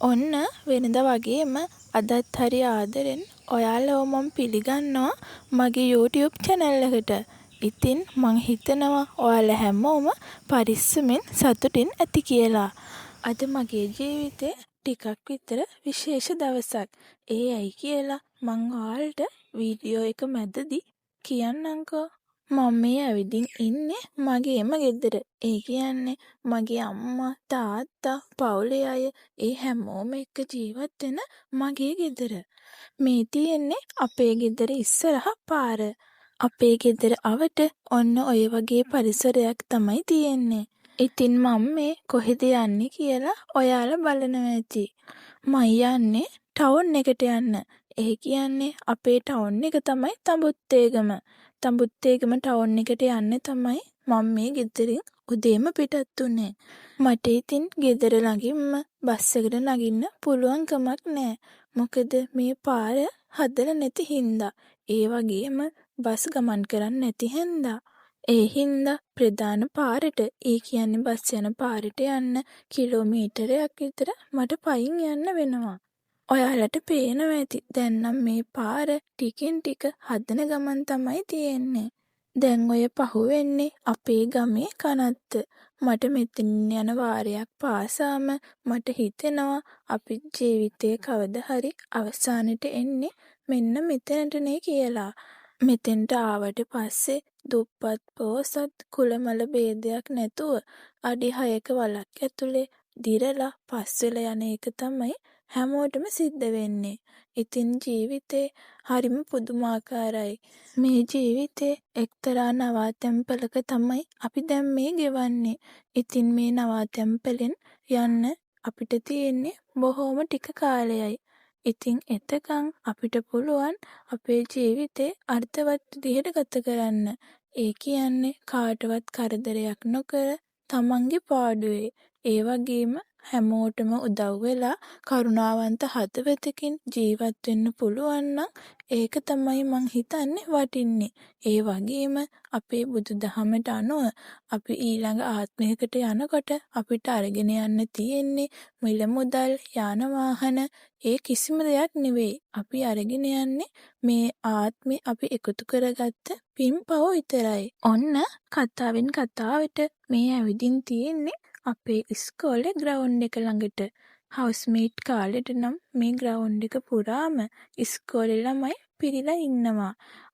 ඔන්න වෙනද වගේම අදත් හරි ආදරෙන් ඔයාලව මම පිළිගන්නවා මගේ YouTube channel එකට. ඉතින් මං හිතනවා ඔයාලා හැමෝම පරිස්සමෙන් සතුටින් ඇති කියලා. අද මගේ ජීවිතේ ටිකක් විතර විශේෂ දවසක්. ඒ ඇයි කියලා මං ඔයාලට වීඩියෝ එක මැදදී කියන්නම්කෝ. මම මේ ඇවිදින් ඉන්නේ මගේම ගෙදර. ඒ කියන්නේ මගේ අම්මා තාත්තා පවුලේ අය ඒ හැමෝම එක්ක ජීවත් වෙන මගේ ගෙදර. මේ තියෙන්නේ අපේ ගෙදර ඉස්සරහ පාර. අපේ ගෙදර අවට ඔන්න ඔය වගේ පරිසරයක් තමයි තියෙන්නේ. ඉතින් මම මේ කොහෙද යන්නේ කියලා ඔයාලා බලනවා ඇති. මම යන්නේ ටවුන් එකට යන්න. ඒ කියන්නේ අපේ ටවුන් එක තමයි තඹුත්තේගම. තඹුත්තේගම ටවුන් එකට යන්න තමයි මම මේ ගෙදරින් උදේම පිටත් උනේ. මට ඉතින් ගෙදර ළඟින්ම බස් එකට නගින්න පුළුවන් කමක් නැහැ. මොකද මේ පාර හදලා නැති හින්දා. ඒ වගේම බස් ගමන් කරන්නේ නැති හින්දා. ඒ හින්දා ප්‍රධාන පාරට ඒ කියන්නේ බස් යන පාරට යන්න කිලෝමීටරයක් විතර මට පයින් යන්න වෙනවා. ඔයාලට පේනවා ඇති දැන් නම් මේ පාර ටිකෙන් ටික හදන ගමන් තමයි තියෙන්නේ. දැන් ඔය පහුවෙන්නේ අපේ ගමේ කනත්ත. මට මෙතනින් යන වාරයක් පාසාම මට හිතෙනවා අපි ජීවිතේ කවදා හරි අවසානෙට එන්නේ මෙන්න මෙතනටනේ කියලා. මෙතෙන්ට ආවට පස්සේ දුප්පත් පොහොසත් කුලමල ભેදයක් නැතුව අඩි 6ක වලක් ඇතුලේ දිරලා පස් වෙලා යන එක තමයි හැමෝටම සිද්ධ වෙන්නේ. ඉතින් ජීවිතේ හරිම පුදුමාකාරයි. මේ ජීවිතේ එක්තරා නවාතැන්පලක තමයි අපි දැන් මේ ගෙවන්නේ. ඉතින් මේ නවාතැන්පලෙන් යන්න අපිට තියෙන්නේ බොහොම ටික කාලයයි. ඉතින් එතකන් අපිට පුළුවන් අපේ ජීවිතේ අර්ථවත් විදිහට ගත කරන්න. ඒ කියන්නේ කාටවත් කරදරයක් නොකර තමන්ගේ පාඩුවේ. ඒ වගේම හැමෝටම උදව් වෙලා කරුණාවන්ත හදවතකින් ජීවත් වෙන්න පුළුවන් නම් ඒක තමයි මං හිතන්නේ වටින්නේ. ඒ වගේම අපේ බුදුදහමට අනුව අපි ඊළඟ ආත්මයකට යනකොට අපිට අරගෙන යන්න තියෙන්නේ මිල මුදල් යාන වාහන ඒ කිසිම දෙයක් නෙවෙයි. අපි අරගෙන යන්නේ මේ ආත්මේ අපි එකතු කරගත්ත පින්පව විතරයි. ඔන්න කතාවෙන් කතාවට මේ ඇවිදින් තියෙන්නේ අපේ ඉස්කෝලේ ග්‍රවුන්ඩ් එක ළඟට. හවුස්මේට් කාලෙට නම් මේ ග්‍රවුන්ඩ් එක පුරාම ඉස්කෝලේ ළමයි පිරීලා ඉන්නවා.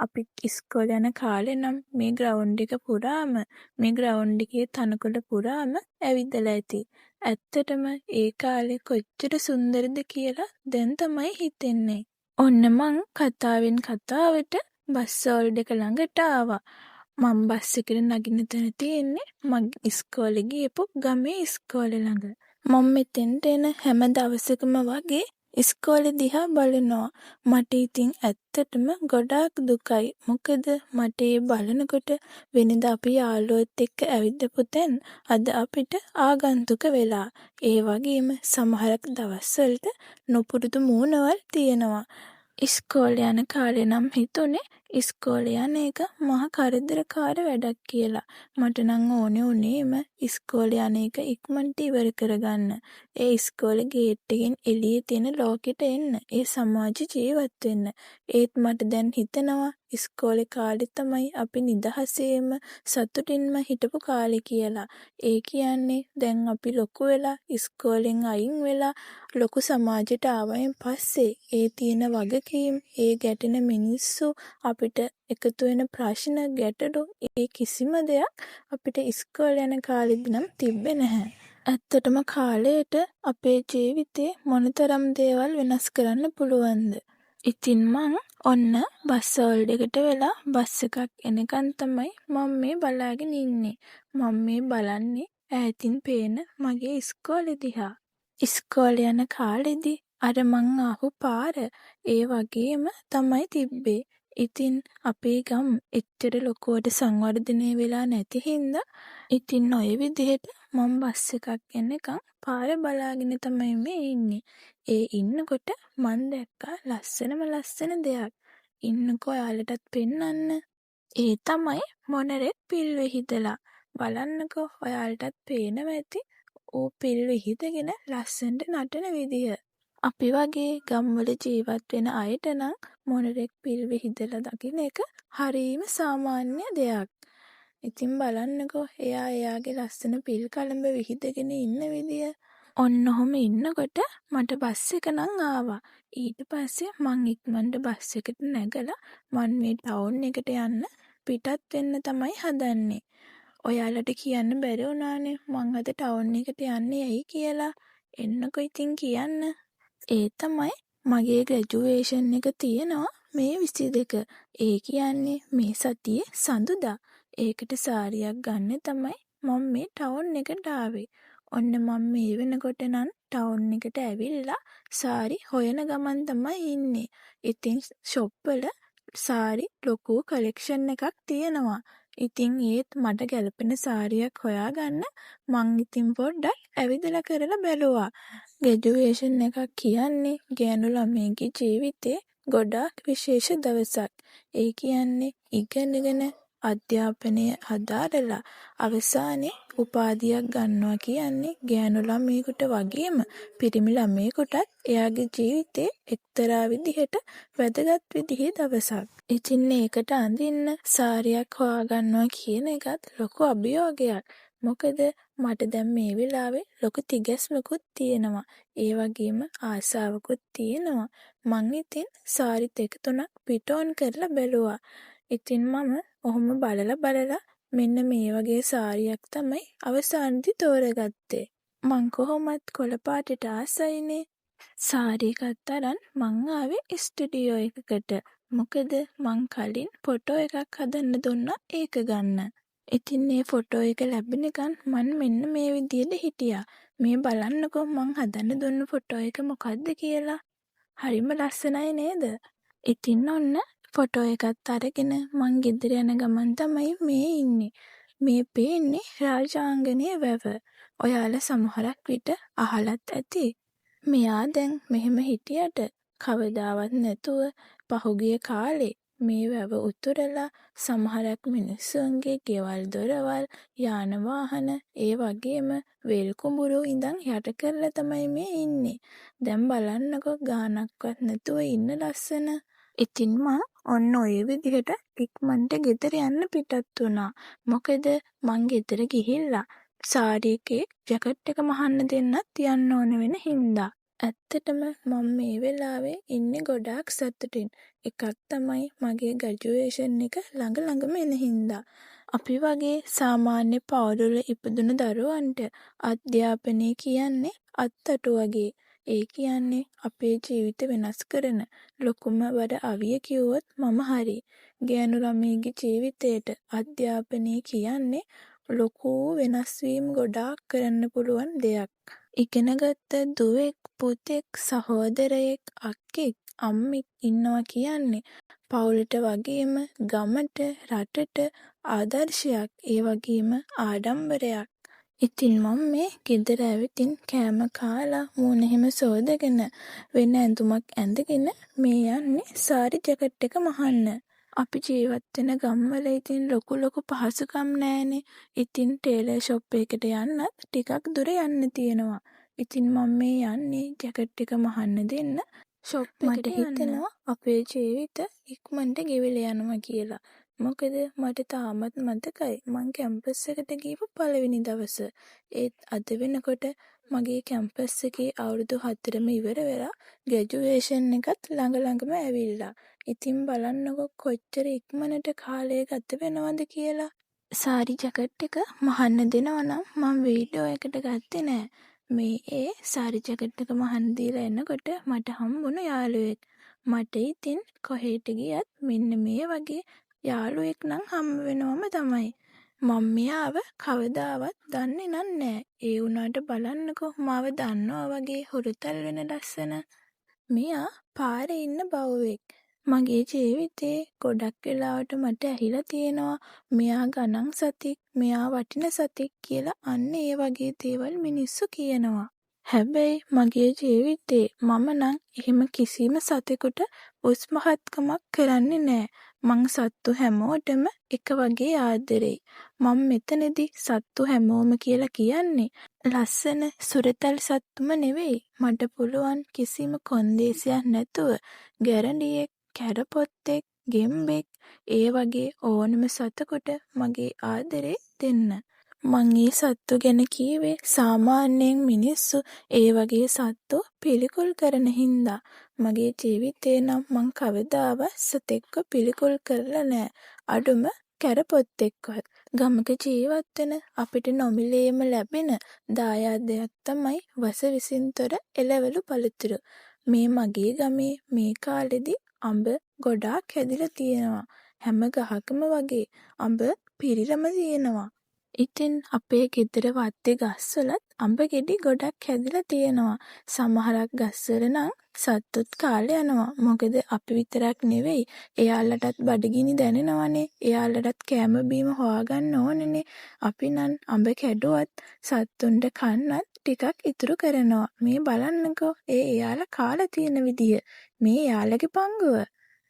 අපි ඉස්කෝලේ යන කාලේ නම් මේ ග්‍රවුන්ඩ් එක පුරාම මේ ග්‍රවුන්ඩ් එකේ තනකොළ පුරාම ඇවිදලා ඇති. ඇත්තටම ඒ කාලේ කොච්චර සුන්දරද කියලා දැන් තමයි හිතෙන්නේ. ඔන්න මං කතාවෙන් කතාවට බස් ස්ටෝප් එක ළඟට ආවා. මම බස් එකට නගින්න තැන තියෙන්නේ මගේ ඉස්කෝලේ ගියපු ගමේ ඉස්කෝලේ ළඟ. මම මෙතෙන්ට එන හැම දවසකම වගේ ඉස්කෝලේ දිහා බලනවා. මට ඉතින් ඇත්තටම ගොඩාක් දුකයි. මොකද මට ඒ බලනකොට වෙනදා අපි යාළුවොත් එක්ක ඇවිදපු තැන් අද අපිට ආගන්තුක වෙලා. ඒ වගේම සමහරක් දවස්වලට නොපුරුදු මූණවල් තියෙනවා. ඉස්කෝලේ යන කාලේ නම් හිතුනේ ඉස්කෝලේ යන එක මහා කරදරකාර වැඩක් කියලා. මට නම් ඕනේ උනේම ඉස්කෝලේ යන එක ඉක්මනට ඉවර කරගන්න. ඒ ඉස්කෝලේ ගේට් එකෙන් එළියේ තියෙන ලෝකෙට එන්න. ඒ සමාජ ජීවත් වෙන්න. ඒත් මට දැන් හිතෙනවා ඉස්කෝලේ කාලේ තමයි අපි නිදහසේම සතුටින්ම හිටපු කාලේ කියලා. ඒ කියන්නේ දැන් අපි ලොකු වෙලා ඉස්කෝලෙන් අයින් වෙලා ලොකු සමාජයට ආවයින් පස්සේ ඒ තියෙන වගකීම් ඒ ගැටෙන මිනිස්සු අපිට එකතු වෙන ප්‍රශ්න ගැටලු ඒ කිසිම දෙයක් අපිට ඉස්කෝලේ යන කාලෙදි නම් තිබ්බේ නැහැ. ඇත්තටම කාලයට අපේ ජීවිතේ මොනතරම් දේවල් වෙනස් කරන්න පුළුවන්ද? ඉතින් මං ඔන්න බස් ස්ටෝප් එකට වෙලා බස් එකක් එනකන් තමයි මම මේ බලාගෙන ඉන්නේ. මම මේ බලන්නේ ඈතින් පේන මගේ ඉස්කෝලේ දිහා. ඉස්කෝලේ යන කාලෙදි අර මං ආපු පාර ඒ වගේම තමයි තිබ්බේ. ඉතින් අපේ ගම් එච්චර ලොකුවට සංවර්ධනය වෙලා නැති හින්දා ඉතින් ඔය විදිහට මම බස් එකක් එනකන් පාර බලාගෙන තමයි මේ ඉන්නේ. ඒ ඉන්නකොට මං දැක්කා ලස්සන දෙයක්. ඉන්නකෝ ඔයාලටත් පෙන්නන්න. ඒ තමයි මොනරෙක් පිල් වෙහිදලා. බලන්නකෝ ඔයාලටත් පේනවා ඇති. ඌ පිල් විහිදගෙන ලස්සනට නටන විදිය. අපි වගේ ගම්වල ජීවත් වෙන අයට නම් මොණරෙක් පිල් විහිදලා දකින එක හරීම සාමාන්‍ය දෙයක්. ඉතින් බලන්නකෝ එයා එයාගේ ලස්සන පිල් කලඹ විහිදගෙන ඉන්න විදිය. ඔන්න ඔහොම ඉන්නකොට මට බස් එක නම් ආවා. ඊට පස්සේ මං ඉක්මනට බස් එකට නැගලා මං මේ ටවුන් එකට යන්න පිටත් වෙන්න තමයි හදන්නේ. ඔයාලට කියන්න බැරි වුණානේ මං අද ටවුන් එකට යන්නේ ඇයි කියලා. එන්නකෝ ඉතින් කියන්න. ඒ තමයි මගේ ග්‍රැජුවේෂන් එක තියෙනවා මේ 22. ඒ කියන්නේ මේ සතියේ සඳුදා. ඒකට සාරියක් ගන්න තමයි මම මේ ටවුන් එකට ආවේ. ඔන්න මම මේ වෙනකොට නම් ටවුන් එකට ඇවිල්ලා සාරි හොයන ගමන් තමයි ඉන්නේ. ඉතින් ෂොප් වල සාරි ලොකු කලෙක්ෂන් එකක් තියෙනවා. ඉතින් ඒත් මට ගැලපෙන සාරියක් හොයාගන්න මං ඉතින් පොඩ්ඩක් ඇවිදලා කරලා බැලුවා. ග්‍රැජුවේෂන් එකක් කියන්නේ ගෑනු ළමයිගේ ජීවිතේ ගොඩාක් විශේෂ දවසක්. ඒ කියන්නේ ඉගෙනගෙන අධ්‍යාපනය හදාරලා අවසානයේ උපාධියක් ගන්නවා කියන්නේ ගෑනු ළමයෙකුට වගේම පිරිමි ළමයෙකුටත් එයාගේ ජීවිතේ එක්තරා විදිහට වැදගත් විදිහේ දවසක්. ඉතින් ඒකට අඳින්න සාරියක් හොයාගන්නවා කියන එකත් ලොකු අභියෝගයක්. මොකද මට දැන් මේ වෙලාවේ ලොකු තිගැස්මකුත් තියෙනවා. ඒ වගේම ආසාවකුත් තියෙනවා. මං ඉතින් සාරි 2-3ක් පිටෝන් කරලා බැලුවා. ඉතින් මම ඔහොම බලලා මෙන්න මේ වගේ සාරියක් තමයි අවසානයේදී තෝරගත්තේ. මං කොහොමත් කොළ පාටට ආසයිනේ. සාරි එකත් අරන් මං ආවේ ස්ටුඩියෝ එකකට. මොකද මං කලින් ෆොටෝ එකක් හදන්න දුන්නා ඒක ගන්න. ඉතින් මේ ෆොටෝ එක ලැබෙනකන් මං මෙන්න මේ විදියට හිටියා. මේ බලන්නකෝ මං හදන්න දුන්න ෆොටෝ එක මොකද්ද කියලා. හරිම ලස්සනයි නේද? ඉතින් ඔන්න ෆොටෝ එකත් අරගෙන මං ගෙදර යන ගමන් තමයි මේ ඉන්නේ. මේ පේන්නේ රාජාංගනයේ වැව. ඔයාලා සමහරක් විට අහලත් ඇති. මෙයා දැන් මෙහෙම හිටියට කවදාවත් නැතුව පහුගිය කාලේ මේ වැව උතුරලා සමහරක් මිනිස්සුන්ගේ ගෙවල් දොරවල් යාන වාහන ඒ වගේම වෙල් කුඹුරු ඉඳන් යට කරලා තමයි මේ ඉන්නේ. දැන් බලන්නකෝ ගානක්වත් නැතුව ඉන්න ලස්සන. ඉතින් මං ඔන්න ඔය විදිහට ඉක්මනට ගෙදර යන්න පිටත් වුණා. මොකද මං ගෙදර ගිහිල්ලා සාරි එකේ ජැකට් එක මහන්න දෙන්නත් යන්න ඕන වෙන හින්දා. ඇත්තටම මම මේ වෙලාවේ ඉන්නේ ගොඩාක් සතුටින්. එකක් තමයි මගේ ග්‍රැජුවේෂන් එක ළඟම එන හින්දා. අපි වගේ සාමාන්‍ය පවුල්වල ඉපදුණු දරුවන්ට අධ්‍යාපනය කියන්නේ අත්තටු වගේ. ඒ කියන්නේ අපේ ජීවිත වෙනස් කරන ලොකුම වඩ අවිය කිව්වොත් මම හරි. ගෑනු ළමයිගේ ජීවිතේට අධ්‍යාපනය කියන්නේ ලොකු වෙනස් වීම් ගොඩාක් කරන්න පුළුවන් දෙයක්. ඉගෙනගත්ත දුවෙක්, පුතෙක්, සහෝදරයෙක්, අක්කෙක්, අම්මෙක් ඉන්නවා කියන්නේ පවුලට වගේම ගමට, රටට ආදර්ශයක්. ඒ වගේම ආඩම්බරයක්. ඉතින් මම මේ ගෙදර ඇවිතින් කෑම කාලා මූණ එහෙම සෝදගෙන වෙන ඇඳුමක් ඇඳගෙන මේ යන්නේ සාරි ජැකට් එක මහන්න. අපි ජීවත් වෙන ගම්වල ඉතින් ලොකු පහසුකම් නෑනේ. ඉතින් ටේලර් ෂොප් එකකට යන්නත් ටිකක් දුර යන්න තියෙනවා. ඉතින් මම මේ යන්නේ ජැකට් එක මහන්න දෙන්න ෂොප් එකට. මට හිතෙනවා අපේ ජීවිත ඉක්මනට ගෙවිලා යනවා කියලා. මොකද මට තාමත් මතකයි මං කැම්පස් එකට ගිහපු පළවෙනි දවස. ඒත් අද වෙනකොට මගේ කැම්පස් එකේ අවුරුදු 4ම ඉවර වෙලා ග්‍රැජුවේෂන් එකත් ළඟම ඇවිල්ලා. ඉතින් බලන්නකො කොච්චර ඉක්මනට කාලය ගත වෙනවද කියලා. සාරි ජැකට් එක මහන්න දෙනවා නම් මම වීඩියෝ එකට ගත්තේ නෑ. මේ සාරි ජැකට් එක මහන්න දීලා එනකොට මට හම්බුණු යාළුවෙක්. මට ඉතින් කොහෙට ගියත් මෙන්න මේ වගේ යාළුවෙක් නම් හම්බ වෙනවම තමයි. මම මෙයාව කවදාවත් දන්නේ නෑ. ඒ වුණාට බලන්නකෝ මාව දන්නවා වගේ හුරුතල් වෙන ලස්සන. මෙයා පාරේ ඉන්න බවුවෙක්. මගේ ජීවිතේ ගොඩක් වෙලාවට මට ඇහිලා තියෙනවා මෙයා ගණන් සතෙක්, මෙයා වටින සතෙක් කියලා. අන්න ඒ වගේ දේවල් මිනිස්සු කියනවා. හැබැයි මගේ ජීවිතේ මම නම් එහෙම කිසිම සතෙකුට උස්මහත්කමක් කරන්නේ නෑ. මං සත්තු හැමෝටම එක වගේ ආදරෙයි. මම මෙතනදී සත්තු හැමෝම කියලා කියන්නේ ලස්සන සුරතල් සත්තුම නෙවෙයි. මට පුළුවන් කිසිම කොන්දේසියක් නැතුව ගැරඩියෙක්, කැරපොත්තෙක්, ගෙම්බෙක් ඒ වගේ ඕනම සතෙකුට මගේ ආදරේ දෙන්න. මං ඒ සත්තු ගැන කීවේ සාමාන්‍යයෙන් මිනිස්සු ඒ වගේ සත්තු පිළිකුල් කරන හින්දා. මගේ ජීවිතේ නම් මං කවදාවත් සතෙක්ව පිළිකුල් කරලා නෑ. අඩුම කැරපොත්තෙක්වත්. ගමක ජීවත් වෙන අපිට නොමිලේම ලැබෙන දායාදයක් තමයි වස විසින් තොර එළවලු පළතුරු. මේ මගේ ගමේ මේ කාලෙදි අඹ ගොඩාක් හැදිලා තියෙනවා. හැම ගහකම වගේ අඹ පිරිරම තියෙනවා. ඉතින් අපේ ගෙදර වත්තේ ගස්වලත් අඹ ගෙඩි ගොඩක් හැදිලා තියෙනවා. සමහරක් ගස්වල නම් සත්තුත් කාලා යනවා. මොකද අපි විතරක් නෙවෙයි එයාලටත් බඩගිනි දැනෙනවනේ. එයාලටත් කෑම බීම හොයාගන්න ඕනනේ. අපි නම් අඹ කැඩුවත් සත්තුන්ට කන්නත් ටිකක් ඉතුරු කරනවා. මේ බලන්නකෝ එයාලා කාලා තියෙන විදිය. මේ එයාලගේ පංගුව.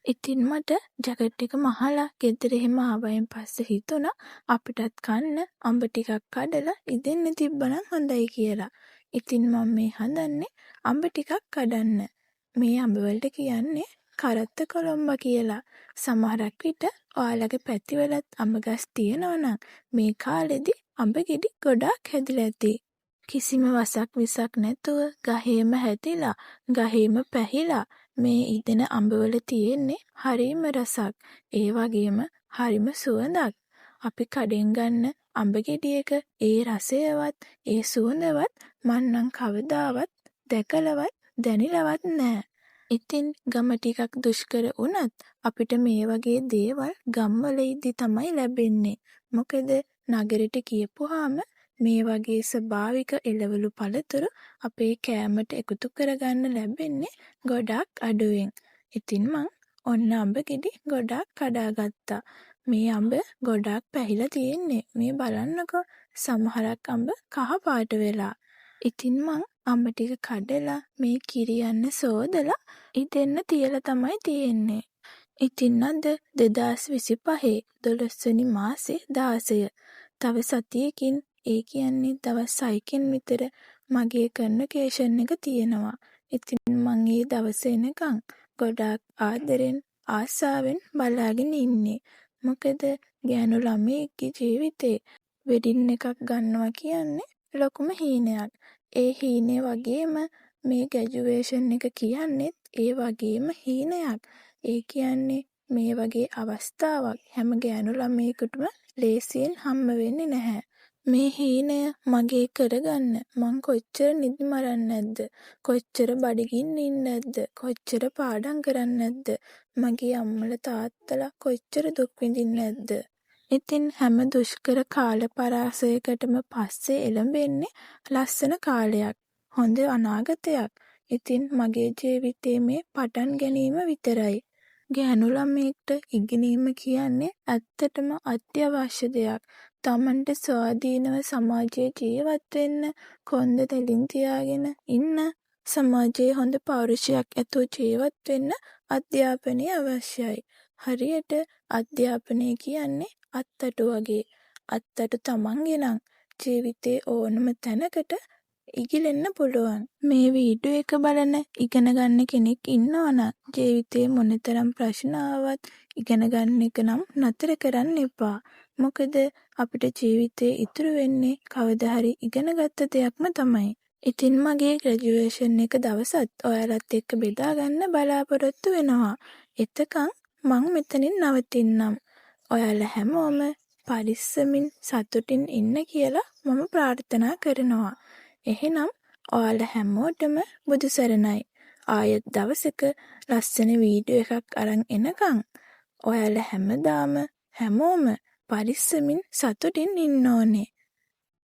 ඉතින් මට ජැකට් එක මහලා ගෙදර එහෙම ආවයින් පස්සේ හිතුණා අපිටත් කන්න අඹ ටිකක් කඩලා ඉදෙන්න තිබ්බනම් හොඳයි කියලා. ඉතින් මම මේ හදන්නේ අඹ ටිකක් කඩන්න. මේ අඹ වලට කියන්නේ කරත්ත කොළඹ කියලා. සමහරක් විට ඔයාලගේ පැතිවලත් අඹ ගස් තියෙනවා නම් මේ කාලෙදි අඹ ගෙඩි ගොඩාක් හැදිලා ඇති. කිසිම වසක් විසක් නැතුව ගහේම හැදිලා ගහේම පැහිලා මේ ඉදෙන අඹවල තියෙන්නේ හරිම රසක්. ඒ වගේම හරිම සුවඳක්. අපි කඩෙන් ගන්න අඹ ගෙඩියක ඒ රසයවත් ඒ සුවඳවත් මං නම් කවදාවත් දැකලවත් දැනිලවත් නෑ. ඉතින් ගම ටිකක් දුෂ්කර වුණත් අපිට මේ වගේ දේවල් ගම්වල ඉදි තමයි ලැබෙන්නේ. මොකද නගරෙට ගියපුවාම මේ වගේ ස්වභාවික එළවලු පළතුරු අපේ කෑමට එකතු කරගන්න ලැබෙන්නේ ගොඩාක් අඩුවෙන්. ඉතින් මං ඔන්න අඹ ගෙඩි ගොඩාක් කඩාගත්තා. මේ අඹ ගොඩාක් පැහිලා තියෙන්නේ. මේ බලන්නකෝ සමහරක් අඹ කහ පාට වෙලා. ඉතින් මං අඹ ටික කඩලා මේ කිරි යන්න සෝදලා ඉදෙන්න තියලා තමයි තියෙන්නේ. ඉතින් අද 2025 12 වෙනි මාසේ 16. තව සතියකින් ඒ කියන්නේ දවස් 6කින් විතර මගේ කන්වොකේෂන් එක තියෙනවා. ඉතින් මං ඒ දවසේ එනකන් ගොඩාක් ආදරෙන් ආසාවෙන් බලාගෙන ඉන්නේ. මොකද ගෑනු ළමයෙක්ගේ ජීවිතේ වෙඩින් එකක් ගන්නවා කියන්නේ ලොකුම හීනයක්. ඒ හීනේ වගේම මේ ග්‍රැජුවේෂන් එක කියන්නේත් ඒ වගේම හීනයක්. ඒ කියන්නේ මේ වගේ අවස්ථාවක් හැම ගෑනු ළමයෙකුටම ලේසියෙන් හම්බ වෙන්නේ නැහැ. මේ හීනය මගේ කරගන්න මං කොච්චර නිදි මරන්නේ නැද්ද? කොච්චර බඩගින්න ඉන්නේ නැද්ද? කොච්චර පාඩම් කරන්නේ නැද්ද? මගේ අම්මලා තාත්තලා කොච්චර දුක් විඳින්නේ නැද්ද? ඉතින් හැම දුෂ්කර කාල පරාසයකටම පස්සේ එළඹෙන්නේ ලස්සන කාලයක්. හොඳ අනාගතයක්. ඉතින් මගේ ජීවිතේ මේ පටන් ගැනීම විතරයි. ගෑනු ළමයෙක්ට ඉගෙනීම කියන්නේ ඇත්තටම අත්‍යවශ්‍ය දෙයක්. තමන්ට ස්වාධීනව සමාජයේ ජීවත් වෙන්න, කොන්ද තෙලින් තියාගෙන ඉන්න, සමාජයේ හොඳ පෞරුෂයක් ඇතුව ජීවත් වෙන්න අධ්‍යාපනය අවශ්‍යයි. හරියට අධ්‍යාපනය කියන්නේ අත්තටු වගේ. අත්තටු තමන්ගේ නම් ජීවිතේ ඕනම තැනකට ඉගිලෙන්න පුළුවන්. මේ වීඩියෝ එක බලන ඉගෙන ගන්න කෙනෙක් ඉන්නවනම් ජීවිතේ මොනතරම් ප්‍රශ්න ආවත් ඉගෙන ගන්න එක නම් නතර කරන්න එපා. මොකද අපිට ජීවිතේ ඉතුරු වෙන්නේ කවදා හරි ඉගෙන ගත්ත දෙයක්ම තමයි. ඉතින් මගේ ග්‍රැජුවේෂන් එක දවසත් ඔයාලත් එක්ක බෙදා ගන්න බලාපොරොත්තු වෙනවා. එතකන් මං මෙතනින් නවතින්නම්. ඔයාලා හැමෝම පරිස්සමින් සතුටින් ඉන්න කියලා මම ප්‍රාර්ථනා කරනවා. එහෙනම් ඔයාලා හැමෝටම බුදු සරණයි. ආයෙත් දවසක ලස්සන වීඩියෝ එකක් අරන් එනකන් ඔයාලා හැමදාම හැමෝම පරිස්සමින් සතුටින් ඉන්න ඕනේ.